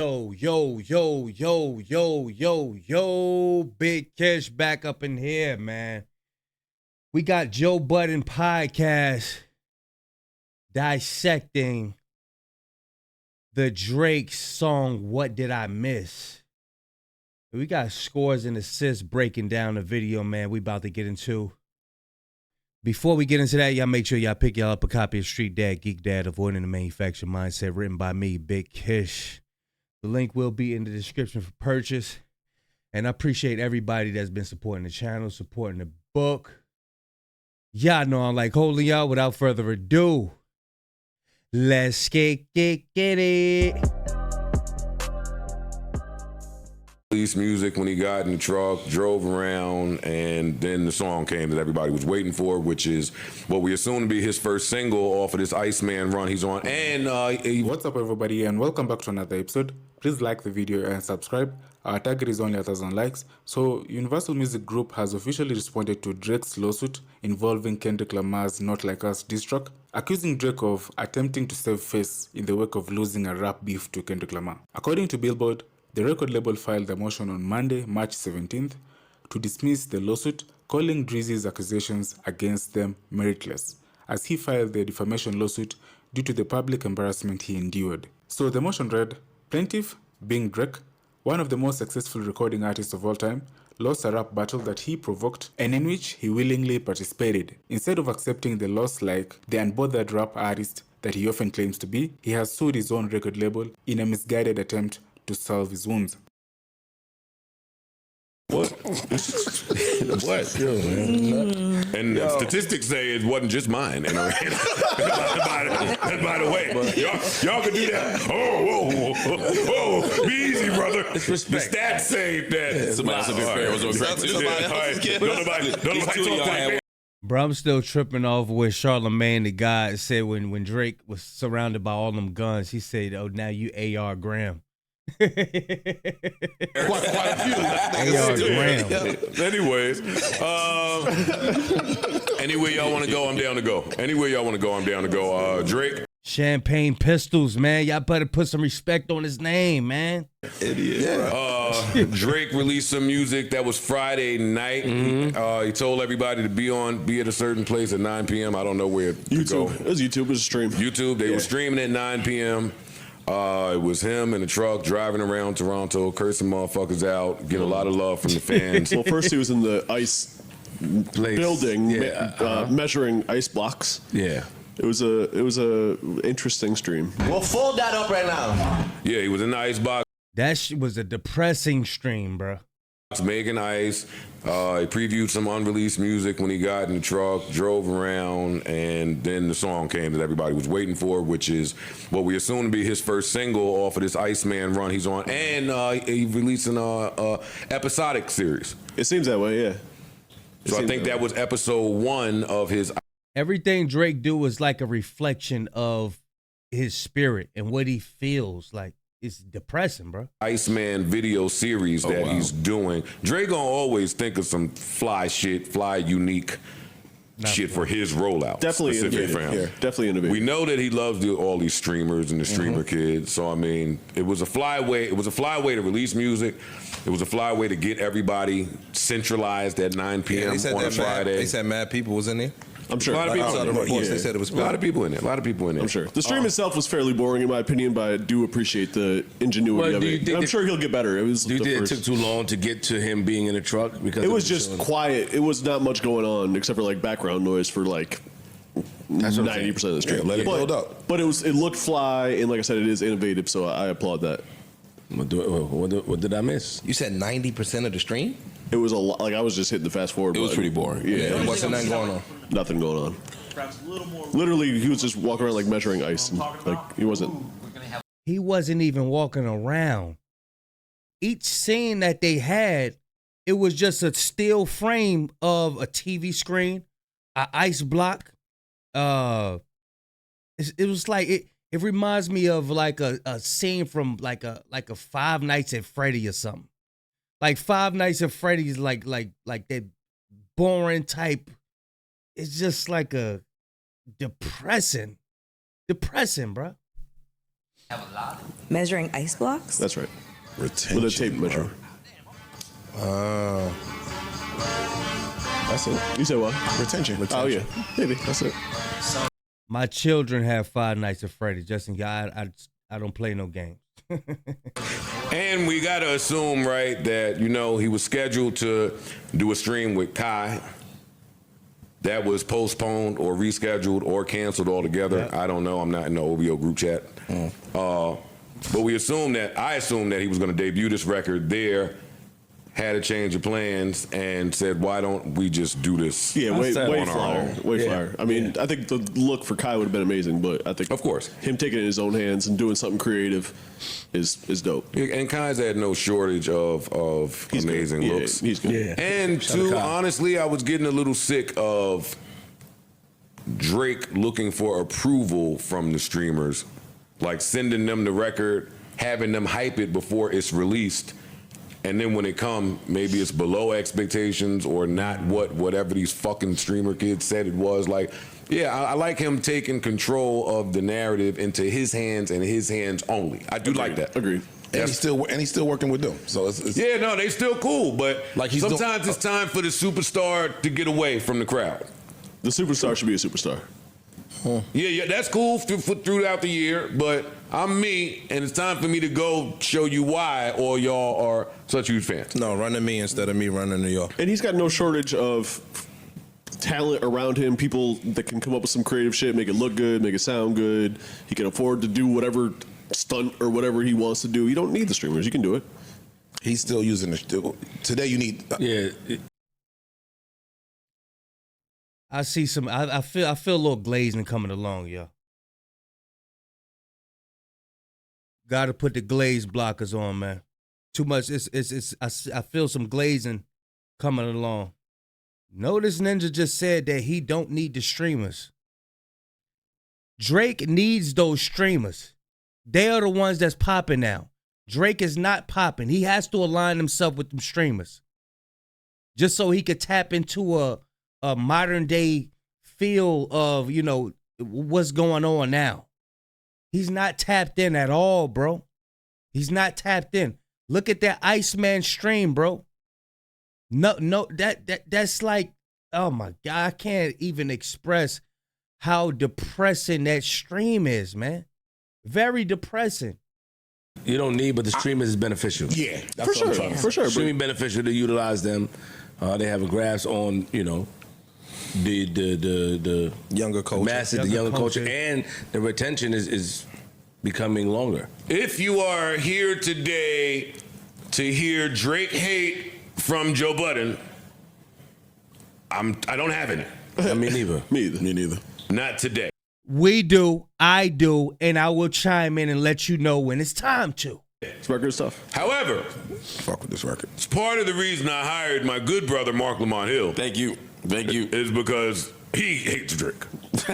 Yo, Big Kish back up in here, man. We got Joe Budden podcast dissecting the Drake song, What Did I Miss? We got scores and assists breaking down the video, man, we about to get into. Before we get into that, y'all make sure y'all pick y'all up a copy of Street Dad, Geek Dad, Avoiding the Manufacturing Mindset, written by me, Big Kish. The link will be in the description for purchase. And I appreciate everybody that's been supporting the channel, supporting the book. Y'all know I'm like holding y'all. Without further ado, let's get it. Released music when he got in the truck, drove around, and then the song came that everybody was waiting for, which is what we assume to be his first single off of this Iceman run he's on. And what's up, everybody, and welcome back to another episode. Please like the video and subscribe. Our target is only 1,000 likes. So Universal Music Group has officially responded to Drake's lawsuit involving Kendrick Lamar's Not Like Us diss track, accusing Drake of attempting to save face in the wake of losing a rap beef to Kendrick Lamar. According to Billboard, the record label filed a motion on Monday, March 17th, to dismiss the lawsuit, calling Drizzy's accusations against them meritless, as he filed the defamation lawsuit due to the public embarrassment he endured. So the motion read, plaintiff, being Drake, one of the most successful recording artists of all time, lost a rap battle that he provoked and in which he willingly participated. Instead of accepting the loss like the unbothered rap artist that he often claims to be, he has sued his own record label in a misguided attempt to salve his wounds. what? What? Yo, man. And statistics say it wasn't just mine. And by the way, y'all can do that. Oh, be easy, brother. It's respect. The stats say that. Somebody else up here fair was on practice. Don't nobody talk like that. Bro, I'm still tripping off what Charlamagne the God said when Drake was surrounded by all them guns. He said, "Oh, now you A.R. Graham." Quite a few. A.R. Graham. Anyways, anywhere y'all want to go, I'm down to go. Anywhere y'all want to go, I'm down to go. Drake. Champagne Pistols, man. Y'all better put some respect on his name, man. Idiot. Drake released some music that was Friday night. He told everybody to be at a certain place at 9 p.m. I don't know where to go. It was YouTube. It was a stream. YouTube. They were streaming at 9 p.m. It was him in the truck driving around Toronto, cursing motherfuckers out, get a lot of love from the fans. Well, first he was in the ice building, measuring ice blocks. Yeah. It was a interesting stream. Well, fold that up right now. Yeah, he was in the ice box. That shit was a depressing stream, bro. Making ice. He previewed some unreleased music when he got in the truck, drove around, and then the song came that everybody was waiting for, which is what we assume to be his first single off of this Iceman run he's on. And he released an episodic series. It seems that way, yeah. So I think that was episode 1 of his. Everything Drake do is like a reflection of his spirit and what he feels like. It's depressing, bro. Iceman video series that he's doing. Drake gonna always think of some fly shit, unique shit for his rollout. Definitely innovative. Yeah, definitely innovative. We know that he loves all these streamers and the streamer kids. So I mean, it was a fly way. It was a fly way to release music. It was a fly way to get everybody centralized at 9 p.m. on a Friday. They said mad people was in there. I'm sure. A lot of people. They said it was a lot of people in there. I'm sure. The stream itself was fairly boring in my opinion, but I do appreciate the ingenuity of it. I'm sure he'll get better. It was. Do you think it took too long to get to him being in the truck? Because it was just quiet. It was not much going on except for like background noise for like 90% of the stream. Yeah, let it build up. But it looked fly, and like I said, it is innovative. So I applaud that. What did I miss? You said 90% of the stream? It was a lot. Like I was just hitting the fast forward. It was pretty boring. Yeah. Wasn't nothing going on. Nothing going on. Literally, he was just walking around like measuring ice. And, like he wasn't. He wasn't even walking around. Each scene that they had, it was just a still frame of a TV screen, an ice block. It was like it reminds me of like a scene from like a Five Nights at Freddy or something. Like Five Nights at Freddy's like that boring type. It's just like a depressing, bro. Measuring ice blocks? That's right. Retention. With a tape measure. That's it. You said what? Retention. Oh yeah, maybe that's it. My children have Five Nights at Freddy's. Just in case I don't play no games. And we got to assume, right, that, he was scheduled to do a stream with Kai. That was postponed or rescheduled or canceled altogether. Yeah. I don't know. I'm not in the OVO group chat. But I assumed that he was going to debut this record there, had a change of plans, and said, why don't we just do this? Yeah, way on our flyer. own? Way flyer. I mean, I think the look for Kai would have been amazing, but I think, Of course. him taking it in his own hands and doing something creative is dope. And Kai's had no shortage of He's amazing good. looks. Yeah, he's good. Yeah. And Shout out to Kai. honestly, I was getting a little sick of Drake looking for approval from the streamers, like sending them the record, having them hype it before it's released, and then when it come, maybe it's below expectations or not whatever these fucking streamer kids said it was. Like, yeah, I like him taking control of the narrative into his hands and his hands only. I do like that. Agreed. And he's still working with them. So it's Yeah, no, they still cool, but Like he's sometimes it's time for the superstar to get away from the crowd. The superstar should be a superstar. Yeah, that's cool throughout the year, but I'm me, and it's time for me to go show you why all y'all are such huge fans. No, running me instead of me running New York. And he's got no shortage of talent around him, people that can come up with some creative shit, make it look good, make it sound good. He can afford to do whatever stunt or whatever he wants to do. You don't need the streamers. You can do it. he's still using the. Today you need. Yeah. I see some. I feel a little glazing coming along, yo. Got to put the glaze blockers on, man. Too much. I feel some glazing coming along. Notice Ninja just said that he don't need the streamers. Drake needs those streamers. They are the ones that's popping now. Drake is not popping. He has to align himself with them streamers, just so he could tap into a modern day feel of, what's going on now. He's not tapped in at all, bro. He's not tapped in. Look at that Iceman stream, bro. No, that's like, oh my God, I can't even express how depressing that stream is, man. Very depressing. You don't need, but the streamers is beneficial. Yeah, that's For what sure. I'm trying to say. For sure. Streaming beneficial to utilize them. They have a grasp on, the Younger culture. masses, the younger culture, and the retention is becoming longer. If you are here today to hear Drake hate from Joe Budden, I don't have any. I mean, neither. Me either. Me neither. Not today. We do, I do, and I will chime in and let you know when it's time to. This record is tough. However, Fuck with this record. it's part of the reason I hired my good brother Mark Lamont Hill. Thank you. Is because he hates Drake.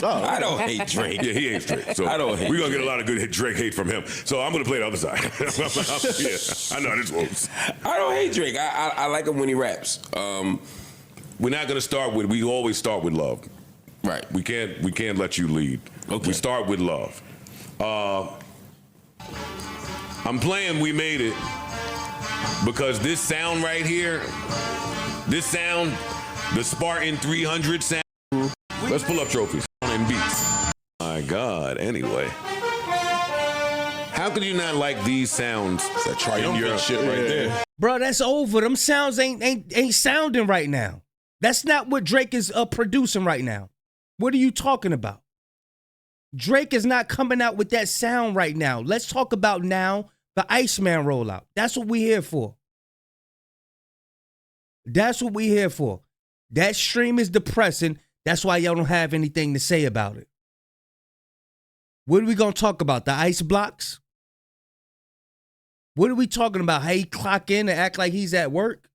I don't hate Drake. Yeah, he hates Drake. So I don't hate we're gonna get Drake. a lot of good Drake hate from him. So I'm gonna play the other side. Yeah, I know this works. I don't hate Drake. I like him when he raps. We're not gonna start with. We always start with love. Right. We can't let you lead. Okay. We start with love. I'm playing We Made It because this sound right here, the Spartan 300 sound. Let's pull up trophies and beats. My God. Anyway, how could you not like these sounds? That triumphant shit right there. Bro, that's over. Them sounds ain't sounding right now. That's not what Drake is producing right now. What are you talking about? Drake is not coming out with that sound right now. Let's talk about now the Iceman rollout. That's what we here for. That's what we here for. That stream is depressing. That's why y'all don't have anything to say about it. What are we going to talk about? The ice blocks? What are we talking about? How he clock in and act like he's at work?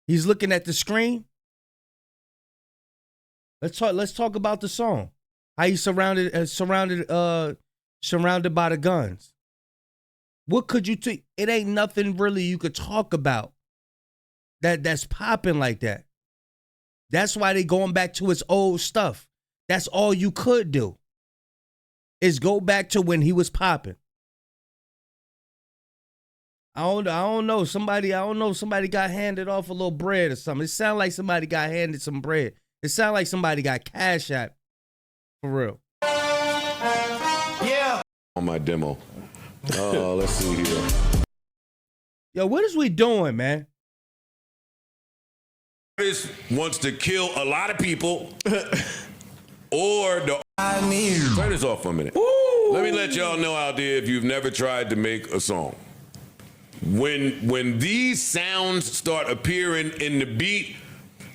He's looking at the screen? Let's talk about the song. How he's surrounded by the guns. What could you take? It ain't nothing really you could talk about that's popping like that. That's why they going back to his old stuff. That's all you could do is go back to when he was popping. I don't know. Somebody got handed off a little bread or something. It sounded like somebody got handed some bread. It sounded like somebody got cash app. For real. Yeah. On my demo. Let's see here. Yo, what is we doing, man? Artist wants to kill a lot of people, or the turn this off for a minute. Ooh. Let me let y'all know out there if you've never tried to make a song. When these sounds start appearing in the beat,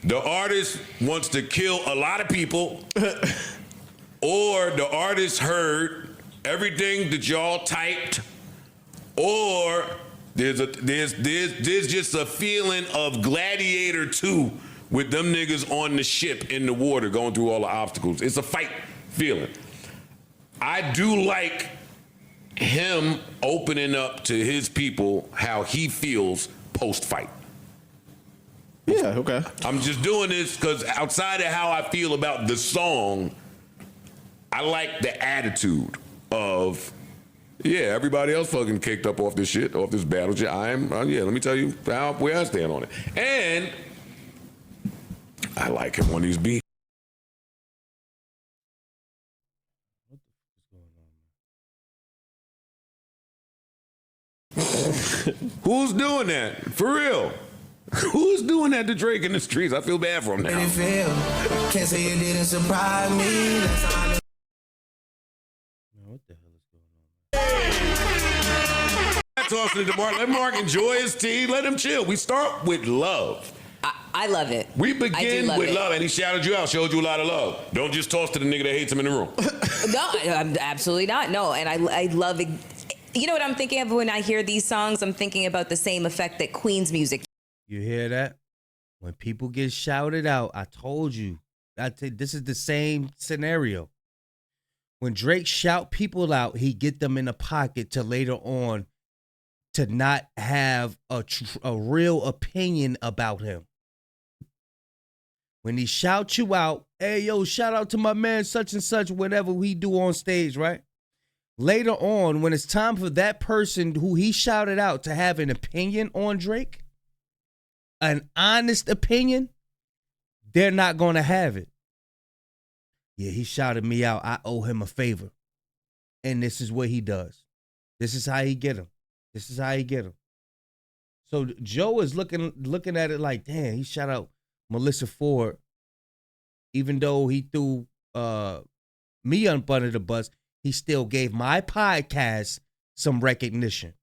the artist wants to kill a lot of people, or the artist heard everything that y'all typed, or there's just a feeling of Gladiator 2 with them niggas on the ship in the water going through all the obstacles. It's a fight feeling. I do like him opening up to his people how he feels post-fight. Yeah, okay. I'm just doing this because outside of how I feel about the song, I like the attitude of, yeah, everybody else fucking kicked up off this shit, off this battle shit. Let me tell you where I stand on it. And I like him on these beats. Who's doing that? For real? Who's doing that to Drake in the streets? I feel bad for him now. Can't say it didn't surprise me. What the hell is going on? Tossing it to Mark. Let Mark enjoy his tea. Let him chill. We start with love. I love it. We begin with love, and he shouted you out, showed you a lot of love. Don't just toss to the nigga that hates him in the room. No, I'm absolutely not. No, and I love it. You know what I'm thinking of when I hear these songs? I'm thinking about the same effect that Queen's music. You hear that? When people get shouted out, I told you. This is the same scenario. When Drake shout people out, he get them in the pocket to later on to not have a real opinion about him. When he shouts you out, hey, yo, shout out to my man such and such, whatever he do on stage, right? Later on, when it's time for that person who he shouted out to have an opinion on Drake, an honest opinion, they're not going to have it. Yeah, he shouted me out. I owe him a favor. And this is what he does. This is how he get him. This is how he get him. So Joe is looking at it like, damn, he shout out Melissa Ford. Even though he threw me under the bus, he still gave my podcast some recognition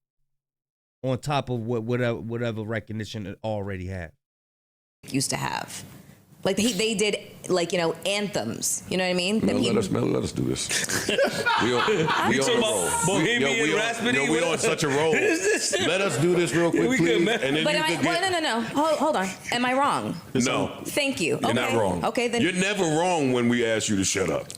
on top of whatever recognition it already had. Used to have. Like they did, like, you know, anthems. You know what I mean? Let us do this. We on a roll. Bohemian Rhapsody. We on such a roll. Let us do this real quick, please. Good, man. And then but no. Hold on. Am I wrong? No. Thank you. You're not wrong. Okay, then. You're never wrong when we ask you to shut up.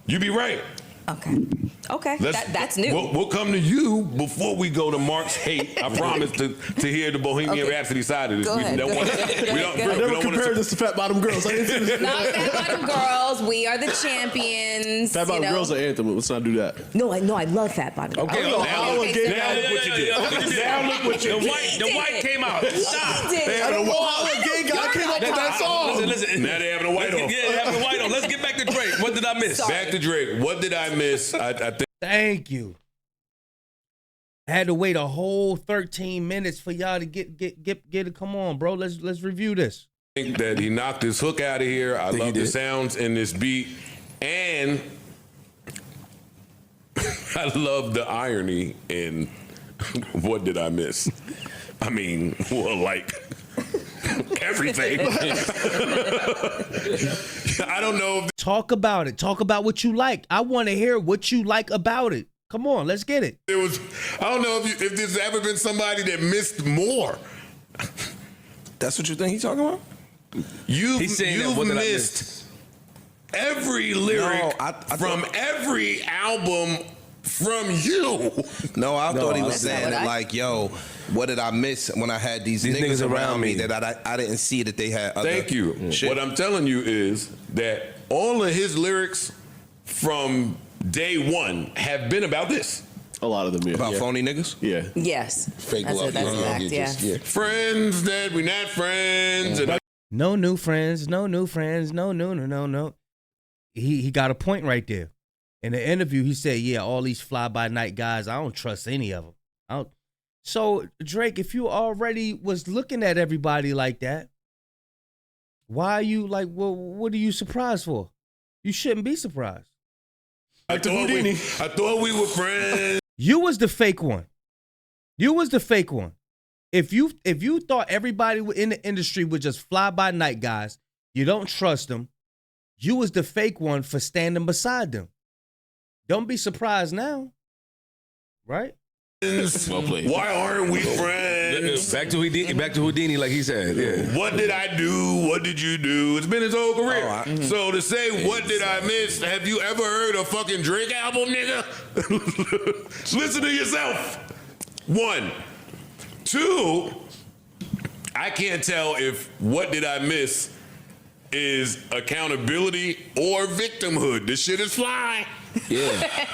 You be right. Okay. That's new. We'll come to you before we go to Mark's hate. I promise to hear the Bohemian Rhapsody side of this. Go ahead. I never compared this to Fat Bottom Girls. Not Fat Bottom Girls. We are the champions. Fat Bottom Girls are anthem. Let's not do that. No, I love Fat Bottom Girls. Okay, now look what you did. Now look what you did. The white came out. Stop. The gay guy came up with that song. Listen. Now they having a white on. Yeah, they having a white on. Let's get back to Drake. What did I miss? Sorry. Back to Drake. What did I miss? I think. Thank you. I had to wait a whole 13 minutes for y'all to get it. Come on, bro. Let's review this. I think that he knocked his hook out of here. I love the sounds in this beat. And I love the irony in what did I miss? I mean, well, like everything. I don't know. Talk about it. Talk about what you like. I want to hear what you like about it. Come on, let's get it. I don't know if there's ever been somebody that missed more. That's what you think he's talking about? You've what did I missed every lyric from every album from you. No, I thought he was saying that like, yo, what did I miss when I had these niggas around me that I didn't see that they had other Thank you. shit. What I'm telling you is that all of his lyrics from day one have been about this. A lot of them, yeah. About phony niggas? Yeah. Yes. Fake That's love. a fact, yeah. Friends that we not friends. And No new friends, no new friends, no. He got a point right there. In the interview, he said, yeah, all these fly-by-night guys, I don't trust any of them. So, Drake, if you already was looking at everybody like that, why are you like, well, what are you surprised for? You shouldn't be surprised. I thought we were friends. You was the fake one. You was the fake one. If you thought everybody in the industry was just fly-by-night guys, you don't trust them, you was the fake one for standing beside them. Don't be surprised now. Right? Well played. Why aren't we friends? Back to Houdini, like he said. Yeah. What did I do? What did you do? It's been his whole career. So to say, what did I miss? Have you ever heard a fucking Drake album, nigga? Listen to yourself. 1. 2, I can't tell if what did I miss is accountability or victimhood. This shit is fly. Yeah.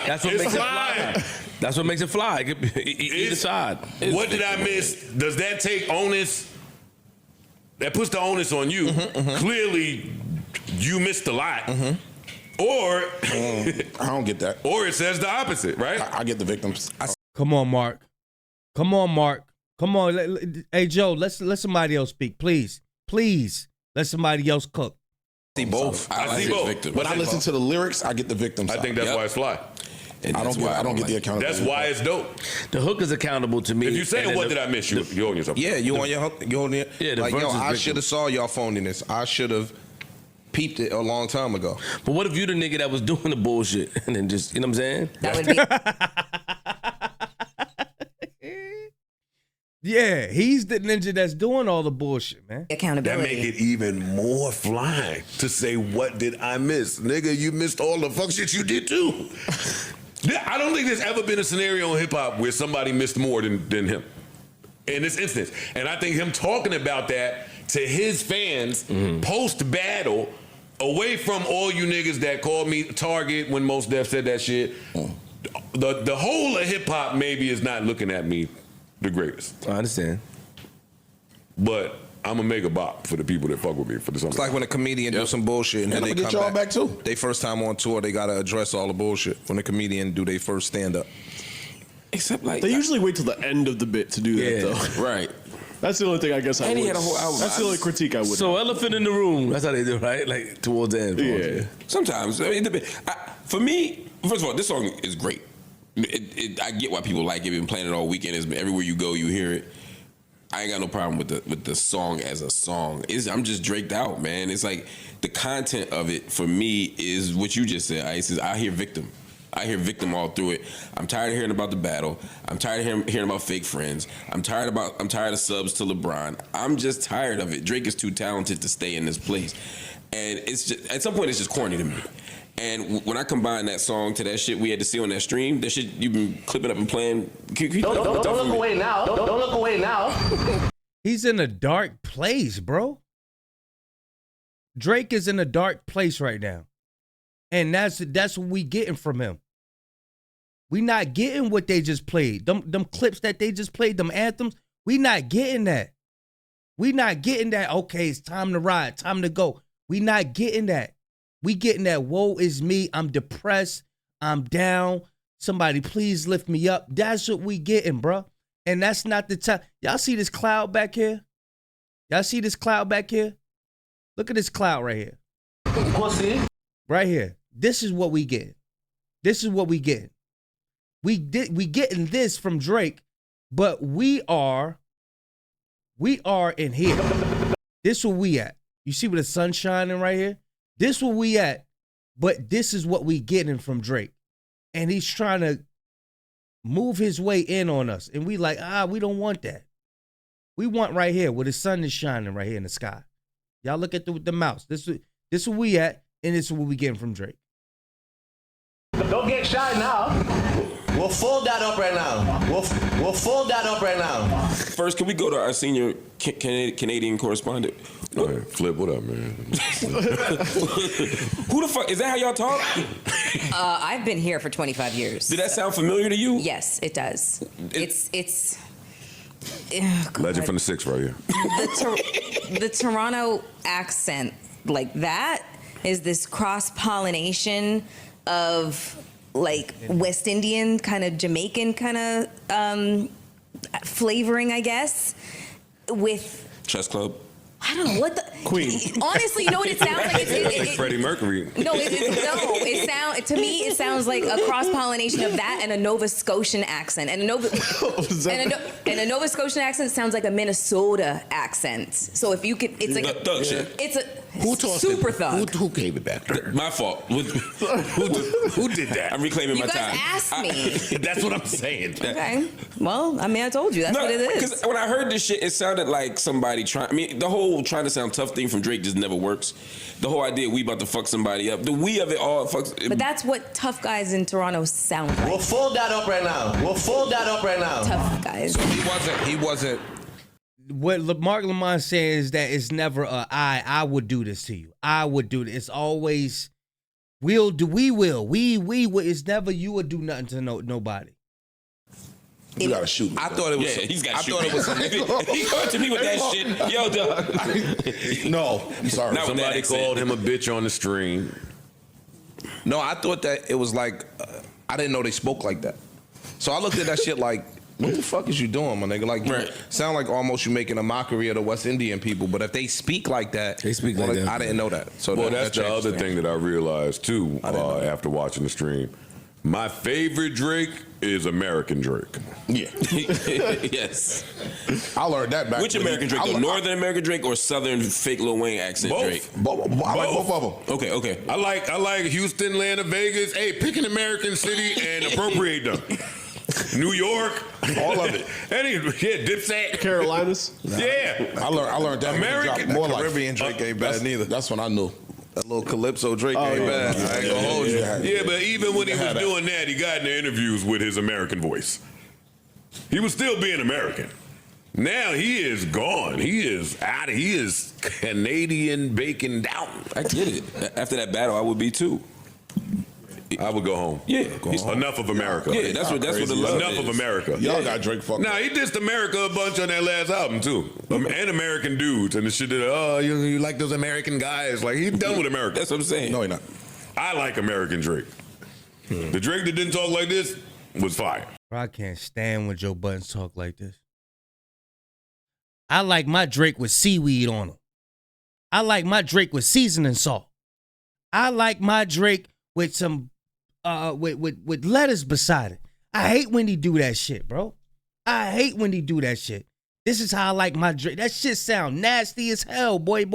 That's what It's makes fly. it fly. That's what makes it fly. Either side. What did I miss? Does that take onus? That puts the onus on you. Clearly, you missed a lot. Or I don't get that. Or it says the opposite, right? I get the victims. Come on, Mark. Come on. Hey, Joe, let somebody else speak, please. Please, let somebody else cook. See both. I see both. When I listen to the lyrics, I get the victims. I think that's why it's fly. And I that's don't why get the accountability. That's why it's dope. The hook is accountable to me. If you say what did I miss, you own yourself. Yeah, you on your hook. You on your, Yeah, the like, verse yo, is I victim. should have saw y'all phoniness. I should have peeped it a long time ago. But what if you the nigga that was doing the bullshit and then just, you know what I'm saying? That would be Yeah, he's the ninja that's doing all the bullshit, man. That accountability. make it even more fly to say, what did I miss? Nigga, you missed all the fuck shit you did too. I don't think there's ever been a scenario in hip hop where somebody missed more than him in this instance. And I think him talking about that to his fans post battle, away from all you niggas that called me Target when Mos Def said that shit, the whole of hip hop maybe is not looking at me the greatest. I understand. But I'm gonna make a bop for the people that fuck with me for the song. It's like when a comedian do some bullshit and then they get come y'all back too. They first time on tour, they gotta address all the bullshit. When a comedian do they first stand up. Except like They usually wait till the end of the bit to do that, though. right. That's the only thing I guess I And he would. had a whole album. That's the only critique I would. So elephant in the room. That's how they do, right? Like towards the end. yeah. Sometimes, I mean, for me, first of all, this song is great. I get why people like it. Been playing it all weekend. It's everywhere you go, you hear it. I ain't got no problem with the song as a song. I'm just draked out, man. It's like the content of it for me is what you just said, Ice. Is I hear victim. I hear victim all through it. I'm tired of hearing about the battle. I'm tired of hearing about fake friends. I'm tired of subs to LeBron. I'm just tired of it. Drake is too talented to stay in this place, and it's just at some point it's just corny to me. And when I combine that song to that shit we had to see on that stream, that shit you've been clipping up and playing. Don't look away now. Don't look away now. He's in a dark place, bro. Drake is in a dark place right now. And that's what we getting from him. We not getting what they just played. Them clips that they just played, them anthems, we not getting that. We not getting that, okay, it's time to ride, time to go. We not getting that. We getting that, woe is me, I'm depressed, I'm down, somebody please lift me up. That's what we getting, bro. And that's not the time. Y'all see this cloud back here? Y'all see this cloud back here? Look at this cloud right here. Right here. This is what we get. This is what we get. We getting this from Drake, but we are in here. This where we at. You see where the sun's shining right here? This where we at, but this is what we getting from Drake. And he's trying to move his way in on us. And we like, we don't want that. We want right here where the sun is shining right here in the sky. Y'all look at the mouse. This is where we at, and this is what we getting from Drake. Don't get shy now. We'll fold that up right now. We'll fold that up right now. First, can we go to our senior Canadian correspondent? Go ahead. Flip, what up, man? Who the fuck is that? How y'all talk? I've been here for 25 years. Did that sound familiar to you? Yes, it does. It's. Legend from the Six right here. The Toronto accent, like that, is this cross-pollination of like West Indian, kind of Jamaican kind of flavoring, I guess, with Chess Club. I don't know what the Queen. Honestly, you know what it sounds like? It's Freddie Mercury. No, to me it sounds like a cross pollination of that and a Nova Scotian accent, and a Nova Scotian accent sounds like a Minnesota accent. So if you could, it's like thug shit. It's a Who tossed super it? thug. Who gave it back? My fault. Who did that? I'm reclaiming You my guys time. asked me. That's what I'm saying. Okay. Well, I mean, I told you that's what it is. Because when I heard this shit, it sounded like somebody trying. I mean, the whole trying to sound tough thing from Drake just never works. The whole idea we about to fuck somebody up. The we of it all fucks. But that's what tough guys in Toronto sound like. We'll fold that up right now. We'll fold that up right now. Tough guys. So he wasn't. What Mark Lamont says is that it's never I would do this to you. I would do this. It's always we will. It's never you would do nothing to nobody. You gotta shoot me. I thought it was. Yeah, he's got to shoot. thought it was. He come to me with that shit. Yo, dog. No, I'm sorry. Not with that Somebody accent. called him a bitch on the stream. No, I thought that it was like I didn't know they spoke like that. So I looked at that shit like, what the fuck is you doing, my nigga? Like, you sound like almost you making a mockery of the West Indian people. But if they speak like that, They speak like that. I didn't know that. So Well, that that's the changes other thing that I realized too after watching the stream. My favorite Drake is American Drake. Yeah. Yes. I learned that back. Which American Drake though? Northern American Drake or Southern fake Lil Wayne accent Both. Drake? I like both of them. Okay. I like Houston, Atlanta, Vegas. Hey, pick an American city and appropriate them. New York, all of it. Dipset, Carolinas. Yeah, I learned that. American, more like Caribbean Drake ain't bad neither. That's when I knew. That little Calypso Drake ain't bad. I ain't gonna hold you. Yeah, but even when he was doing that, he got in the interviews with his American voice. He was still being American. Now he is gone. He is out. He is Canadian bacon down. I get it. After that battle, I would be too. I would go home. Yeah, enough of America. Yeah, that's what the love Enough of is. America. Y'all got Drake fucked. Nah, he dissed America a bunch on that last album too, and American dudes and the shit that you like those American guys. Like he's done with America. That's what I'm saying. No, he not. I like American Drake. The Drake that didn't talk like this was fire. Bro, I can't stand when Joe Budden talk like this. I like my Drake with seaweed on him. I like my Drake with seasoning salt. I like my Drake with some with lettuce beside it. I hate when he do that shit, bro. I hate when he do that shit. This is how I like my Drake. That shit sound nasty as hell, boy.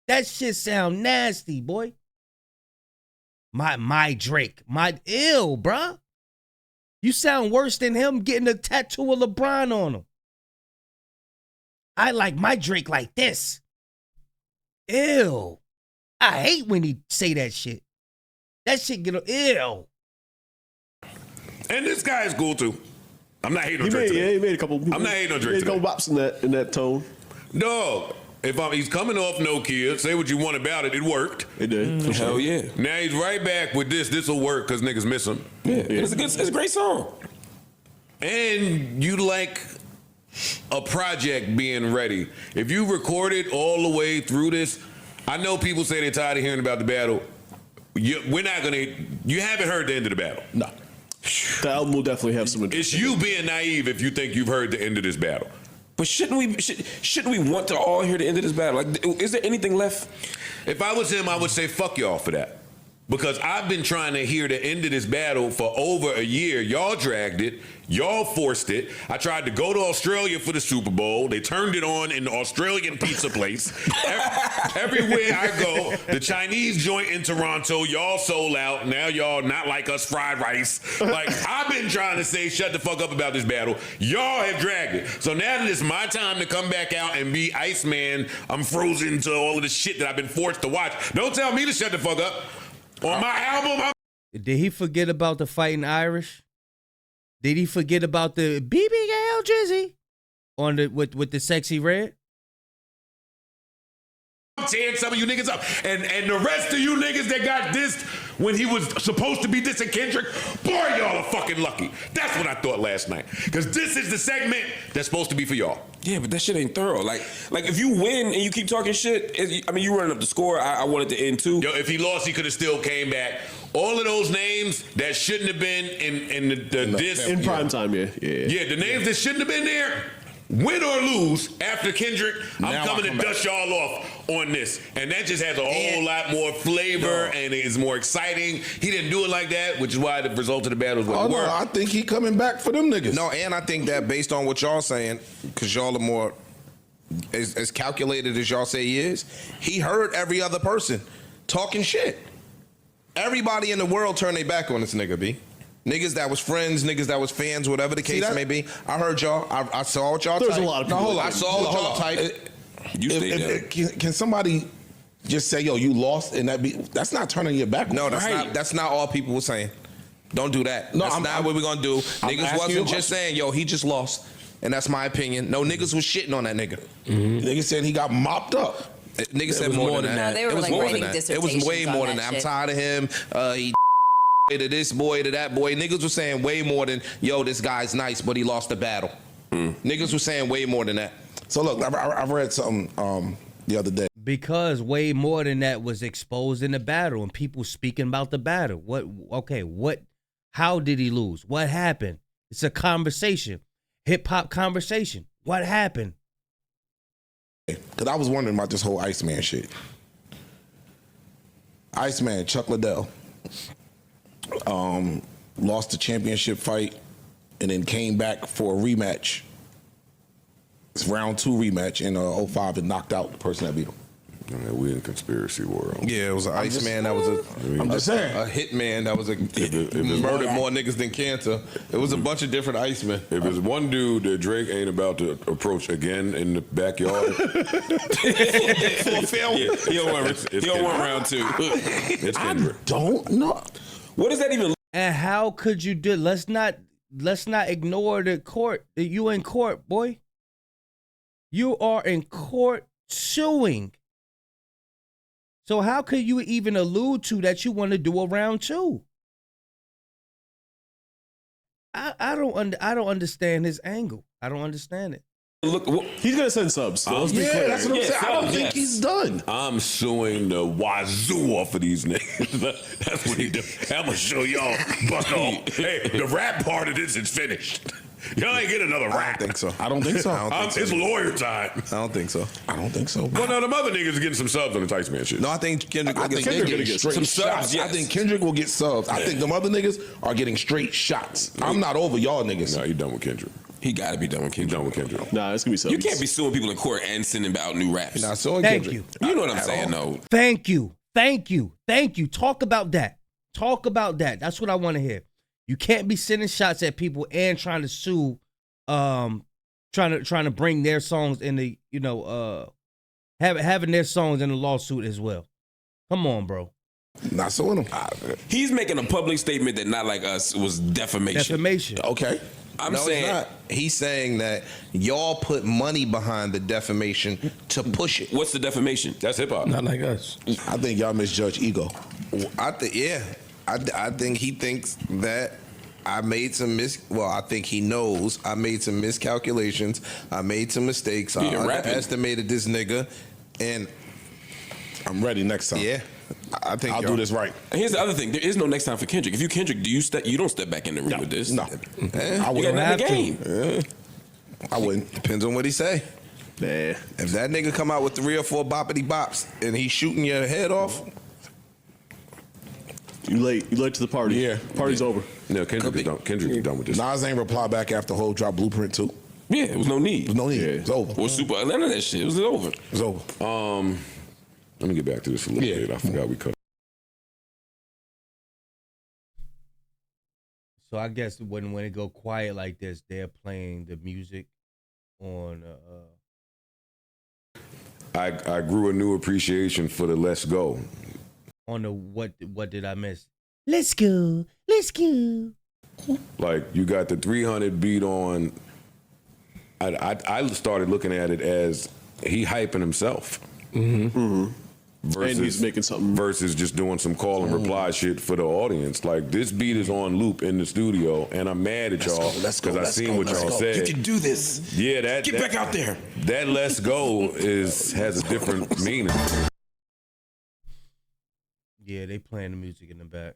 That shit sound nasty, boy. My Drake. My ill, bruh. You sound worse than him getting a tattoo of LeBron on him. I like my Drake like this. Ew. I hate when he say that shit. That shit get ew. And this guy is cool too. I'm not hating on He Drake made, today. yeah, he made a couple. I'm not hating on Drake He made a couple today. bops in that tone. Dog, he's coming off Nokia, say what you want about it, it worked. It did. For Hell sure. yeah. Now he's right back with this will work because niggas miss him. Yeah. It's a great song. And you like a project being ready. If you recorded all the way through this, I know people say they're tired of hearing about the battle. You haven't heard the end of the battle. No. The album will definitely have some. It's you being naive if you think you've heard the end of this battle. But shouldn't we want to all hear the end of this battle? Like, is there anything left? If I was him, I would say fuck y'all for that. Because I've been trying to hear the end of this battle for over a year. Y'all dragged it. Y'all forced it. I tried to go to Australia for the Super Bowl. They turned it on in the Australian pizza place. Everywhere I go, the Chinese joint in Toronto, y'all sold out. Now y'all not like us fried rice. Like, I've been trying to say shut the fuck up about this battle. Y'all have dragged it. So now that it's my time to come back out and be Iceman, I'm frozen to all of the shit that I've been forced to watch. Don't tell me to shut the fuck up. On my album, Did he forget about the fighting Irish? Did he forget about the BBL Drizzy on the with the sexy red? I'm tearing some of you niggas up. And the rest of you niggas that got dissed when he was supposed to be dissing Kendrick, boy, y'all are fucking lucky. That's what I thought last night. Because this is the segment that's supposed to be for y'all. Yeah, but that shit ain't thorough. Like if you win and you keep talking shit, you running up the score. I wanted to end too. Yo, if he lost, he could have still came back. All of those names that shouldn't have been in the diss. In prime time, yeah. Yeah, the names that shouldn't have been there, win or lose, after Kendrick, I'm coming to dust y'all off on this. And that just has a whole lot more flavor and is more exciting. He didn't do it like that, which is why the result of the battle was what it were. I think he coming back for them niggas. No, and I think that based on what y'all saying, because y'all are more as calculated as y'all say he is, he heard every other person talking shit. Everybody in the world turned their back on this nigga, B. Niggas that was friends, niggas that was fans, whatever the case may be. I heard y'all. I saw what y'all typed. There's a lot of people. I saw what y'all typed. Can somebody just say, yo, you lost, and that's not turning your back on? No, that's not all people were saying. Don't do that. No, that's not what we're gonna do. Niggas wasn't just saying, yo, he just lost. And that's my opinion. No, niggas was shitting on that nigga. Niggas said he got mopped up. Niggas said more than that. They were like writing dissertations. It was way more than that. I'm tired of him. He to this boy, to that boy. Niggas was saying way more than, yo, this guy's nice, but he lost the battle. Niggas was saying way more than that. So look, I read something the other day. Because way more than that was exposed in the battle and people speaking about the battle. How did he lose? What happened? It's a conversation. Hip-hop conversation. What happened? Because I was wondering about this whole Iceman shit. Iceman, Chuck Liddell, lost the championship fight and then came back for a rematch. It's round 2 rematch in 05 and knocked out the person that beat him. We in conspiracy world. Yeah, it was an Iceman that was a hitman that was murdered more niggas than cancer. It was a bunch of different Icemen. If there's one dude that Drake ain't about to approach again in the backyard, for film, he don't want round 2. It's Kendrick. I don't know. What does that even? And how could you do? Let's not ignore the court. You in court, boy. You are in court suing. So how could you even allude to that you want to do a round 2? I don't understand his angle. I don't understand it. Look, he's gonna send subs. So Yeah, that's what I'm saying. I don't think he's done. I'm suing the wazoo off of these niggas. That's what he do. I'm gonna show y'all. Bucko. Hey, the rap part of this is finished. Y'all ain't get another rap. I don't think so. It's lawyer time. I don't think so. I don't think so. Well, no, them other niggas are getting some subs on the Tice Man shit. No, I think Kendrick will get straight some shots. subs, yes. I think Kendrick will get subs. I think them other niggas are getting straight shots. I'm not over y'all niggas. No, he done with Kendrick. He got to be done with Kendrick. Done with Kendrick. Nah, it's gonna be subs. You can't be suing people in court and sending out new raps. Not suing Thank Kendrick. you. You know what I'm saying, though. Thank you. Talk about that. That's what I want to hear. You can't be sending shots at people and trying to sue, trying to bring their songs in the, having their songs in the lawsuit as well. Come on, bro. Not suing him. He's making a public statement that Not Like Us was defamation. Defamation. Okay. I'm saying he's saying that y'all put money behind the defamation to push it. What's the defamation? That's hip hop. Not like us. I think y'all misjudge ego. I think he thinks that I made some I think he knows I made some miscalculations. I made some mistakes. I underestimated this nigga, and I'm ready next time. Yeah, I think I'll do this right. And here's the other thing: there is no next time for Kendrick. If you Kendrick, you don't step back in the ring with this. No, I wouldn't have the game. I wouldn't. Depends on what he say. Nah. If that nigga come out with 3 or 4 boppity bops and he's shooting your head off, you late to the party. Yeah, party's over. No, Kendrick is done with this. Nas ain't reply back after whole drop Blueprint 2. Yeah, it was no need. It was over. Or Super Atlanta, that shit. It was over. It was over. Let me get back to this a little bit. I forgot we cut. So I guess when it go quiet like this, they're playing the music on. I grew a new appreciation for the Let's Go. On the what did I miss? Let's go. Like you got the 300 beat on. I started looking at it as he hyping himself. Versus, and he's making something versus just doing some call and reply shit for the audience. Like this beat is on loop in the studio, and I'm mad at y'all because I seen what y'all said. You can do this. Yeah, Get back out there. That "Let's Go" has a different meaning. Yeah, they playing the music in the back.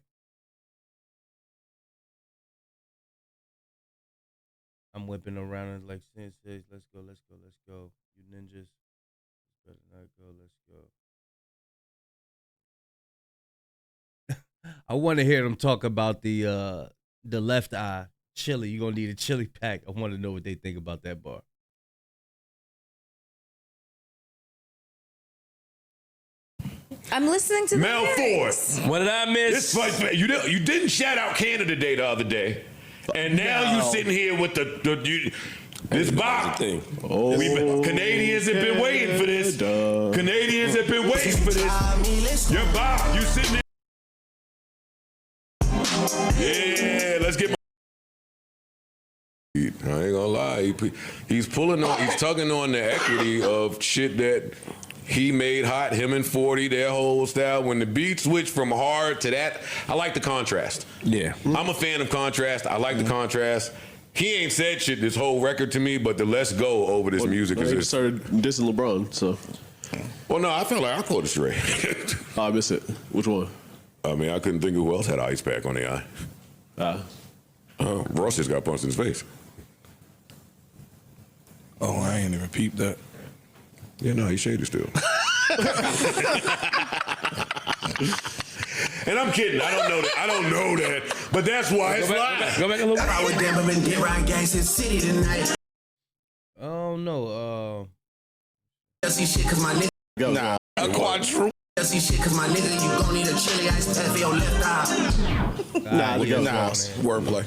I'm whipping around and like says, let's go, let's go, let's go. You ninjas, better not go, let's go. I want to hear them talk about the left eye chili. You're gonna need a chili pack. I want to know what they think about that bar. I'm listening to the Mel lyrics. Ford. What did I miss? This fight, you didn't shout out Canada Day the other day, and now you sitting here with this bop. Canadians have been waiting for this. Canadians have been waiting for this. Your bop, you sitting there. Yeah, let's get. I ain't gonna lie, he's pulling on, he's tugging on the equity of shit that he made hot. Him and 40, their whole style. When the beat switched from hard to that, I like the contrast. Yeah, I'm a fan of contrast. I like the contrast. He ain't said shit this whole record to me, but the "Let's Go" over this music is. He started dissing LeBron, so. Well, no, I felt like I caught it straight. I missed it. Which one? I mean, I couldn't think of who else had an ice pack on the eye. Ross just got punched in his face. Oh, I ain't even peeped that. Yeah, no, he's shady still. And I'm kidding. I don't know that. I don't know that. But that's why it's live. Go back a little bit. I would damn been get right gangsta city tonight. Oh no. See shit cause my nigga. Nah. A quadruple. See shit cause my nigga, you gon' need a chili ice pack for your left eye. Wordplay.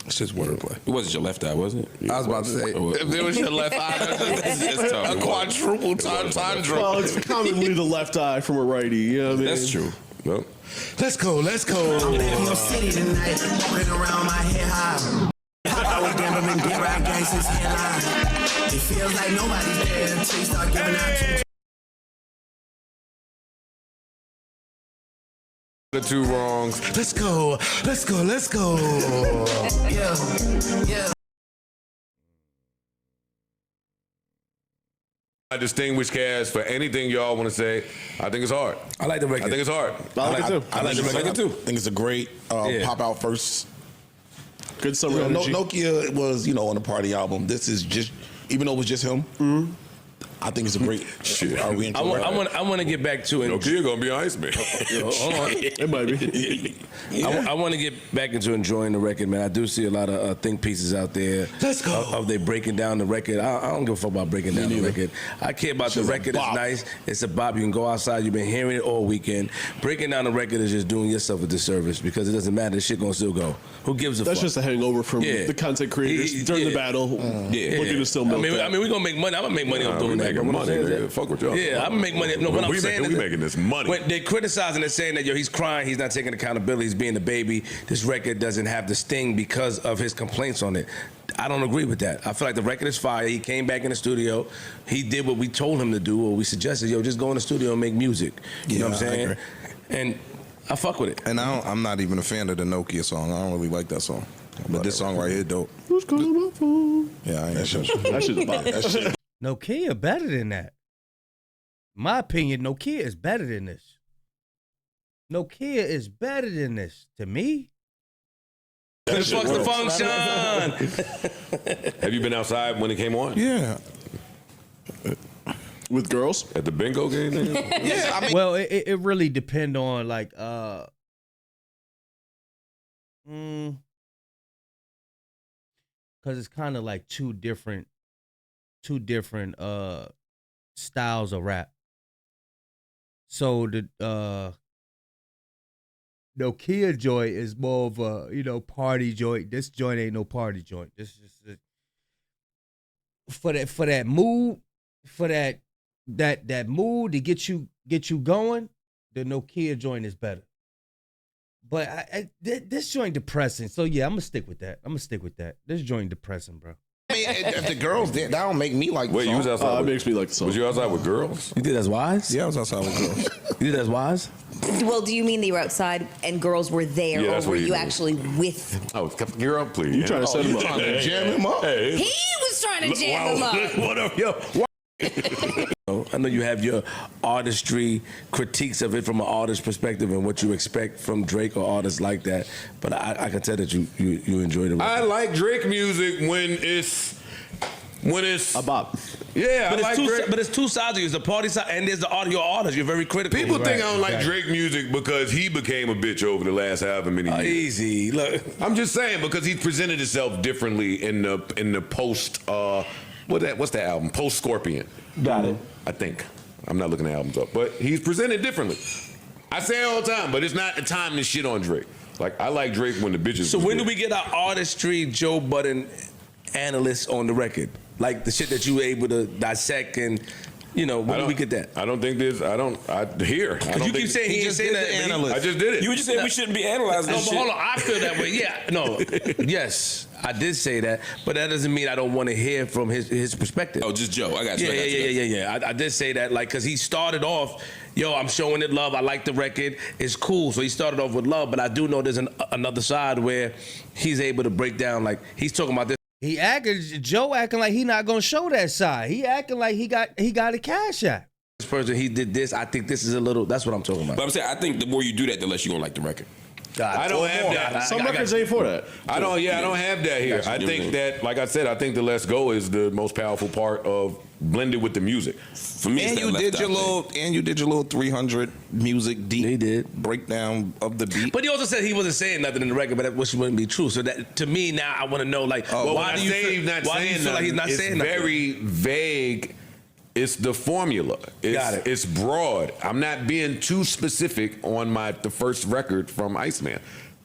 It's just wordplay. It wasn't your left eye, was it? I was about to say, if it was your left eye, it's tough. A quadruple time drop. Well, it's commonly the left eye from a righty. You know what I mean? That's true. Well, let's go. I'm back in your city tonight, walking around my head high. I would damn been get right gangsta's headline. It feels like nobody's there until you start giving out two. The two wrongs. Let's go. Let's go. Let's go. Yeah. I distinguish Cass for anything y'all want to say. I think it's hard. I like the record. I think it's hard. I like it too. I like the record too. I think it's a great pop out first. Good summer energy. Nokia was, on the party album. This is just, even though it was just him, I think it's a great shit. I want to get back to it. Nokia gonna be Iceman. Hold on. It might be. I want to get back into enjoying the record, man. I do see a lot of think pieces out there. Let's go. Of they breaking down the record. I don't give a fuck about breaking down the record. I care about the record. It's nice. It's a bop. You can go outside. You've been hearing it all weekend. Breaking down the record is just doing yourself a disservice because it doesn't matter. This shit gonna still go. Who gives a fuck? That's just a hangover from the content creators during the battle. Looking to still milk that. I mean, we gonna make money. I'm gonna make money off doing that. Money, nigga. Fuck with y'all. Yeah, I'm gonna make money. No, what I'm saying we making this money. When they criticizing and saying that he's crying, he's not taking accountability, he's being the baby. This record doesn't have the sting because of his complaints on it. I don't agree with that. I feel like the record is fire. He came back in the studio. He did what we told him to do, or we suggested. Just go in the studio and make music. You know what I'm saying? And I fuck with it. And I'm not even a fan of the Nokia song. I don't really like that song. But this song right here, dope. Who's calling my phone? Yeah, I ain't that shit's a bop. That shit. Nokia better than that. My opinion, Nokia is better than this. Nokia is better than this to me. What the fuck's the function? Have you been outside when it came on? Yeah. With girls? At the bingo game? Yeah. I mean, Well, it really depend on like because it's kind of like two different styles of rap. So the Nokia joint is more of a party joint. This joint ain't no party joint. This is for that mood, for that mood to get you going. The Nokia joint is better. But this joint depressing. So yeah, I'm gonna stick with that. This joint depressing, bro. I mean, if the girls did, that don't make me like. Wait, you was outside? It makes me like the song. Was you outside with girls? You did as wise? Yeah, I was outside with girls. You did as wise? Well, do you mean they were outside and girls were there, Yeah, or that's were what he you means. actually with? Oh, girl, please. You trying to set him up? Trying to jam him up? He was trying to jam them up. What up, yo? I know you have your artistry critiques of it from an artist perspective and what you expect from Drake or artists like that, but I can tell that you enjoy the record. I like Drake music when it's a bop. Yeah, But I like Drake. it's two sides of you. There's the party side and there's the audio artist. You're very critical. People think I don't like Drake music because he became a bitch over the last however many years. Easy. Look, I'm just saying because he presented himself differently in the post what's that album? Post Scorpion. got it. I think. I'm not looking the albums up, but he's presented differently. I say it all the time, but it's not the time to shit on Drake. Like I like Drake when the bitches. So was when good. do we get our artistry Joe Budden analysts on the record? Like the shit that you were able to dissect and, you know, when do we get that? I don't think there's. I hear. Because you keep saying he ain't saying that. I just did it. You were just saying we shouldn't be analyzing No, this but shit. hold on. I feel that way. Yeah, no. Yes, I did say that, but that doesn't mean I don't want to hear from his perspective. Oh, just Joe. I got you. Yeah. I did say that, like, because he started off, yo, I'm showing it love. I like the record. It's cool. So he started off with love, but I do know there's another side where he's able to break down, like, he's talking about this. Joe acting like he not gonna show that side. He acting like he got a cash app. This person, he did this. I think this is a little. That's what I'm talking about. But I'm saying, I think the more you do that, the less you're gonna like the record. I don't have that. Some records ain't for that. I don't have that here. I think that, like I said, I think the Let's Go is the most powerful part of blended with the music. For me, And it's you that did left your out thing. little 300 music deep. He did. Breakdown of the beat. But he also said he wasn't saying nothing in the record, but which wouldn't be true. So that to me now, I want to know like, why do you feel like he's not saying nothing? It's very vague. It's the formula. Got it. It's broad. I'm not being too specific on the first record from Iceman.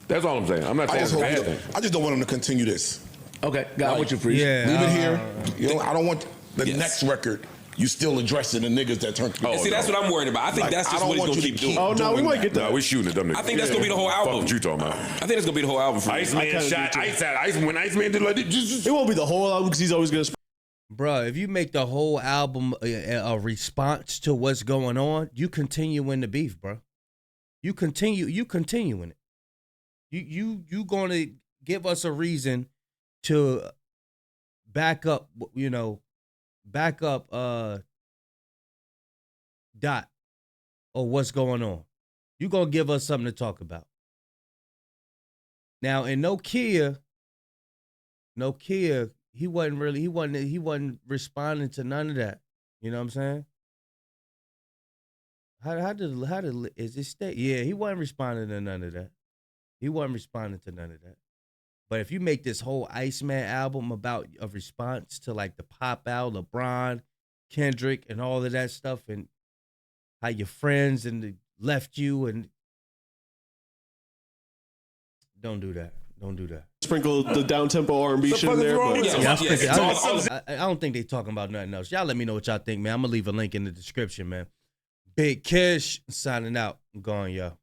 That's all I'm saying. I'm not I saying just, it's a hope bad you, thing. I just don't want him to continue this. Okay, got what you preach. Yeah, Leave it here. You know, I don't want the Yes. next record. You still addressing the niggas that turned. And see, that's what I'm worried about. I think that's I just don't what he's want gonna you keep to doing. Oh no, we might get No, that. we shooting at them niggas. I think that's gonna be the whole Fuck album. what you talking about? I think that's gonna be the whole album for me. Iceman shot when Iceman did like this. It won't be the whole album because he's always gonna. Bruh, if you make the whole album a response to what's going on, you continue in the beef, bro. You continuing it. You gonna give us a reason to back up Dot or what's going on. You gonna give us something to talk about. Now in Nokia, he wasn't responding to none of that. You know what I'm saying? How did is it state? Yeah, he wasn't responding to none of that. But if you make this whole Iceman album about a response to like the Pop Out, LeBron, Kendrick, and all of that stuff, and how your friends and left you, and don't do that. Sprinkle the down tempo R&B shit in there. But I don't think they talking about nothing else. Y'all let me know what y'all think, man. I'm gonna leave a link in the description, man. Big Kish signing out. I'm going, y'all.